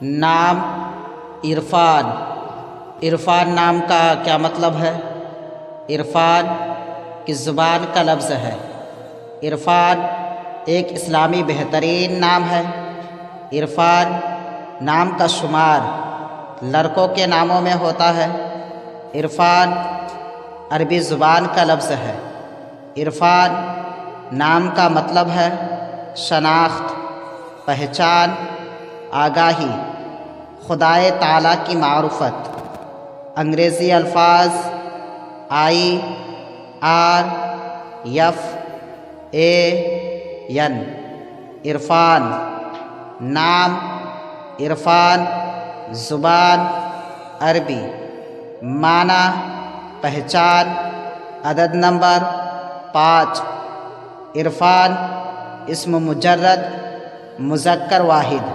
نام عرفان۔ عرفان نام کا کیا مطلب ہے؟ عرفان کس زبان کا لفظ ہے؟ عرفان ایک اسلامی بہترین نام ہے۔ عرفان نام کا شمار لڑکوں کے ناموں میں ہوتا ہے۔ عرفان عربی زبان کا لفظ ہے۔ عرفان نام کا مطلب ہے شناخت، پہچان، آگاہی، خدائے تعالیٰ کی معرفت۔ انگریزی الفاظ IRFAN عرفان، نام عرفان، زبان عربی، معنی پہچان، عدد نمبر 5۔ عرفان اسم مجرد مذکر واحد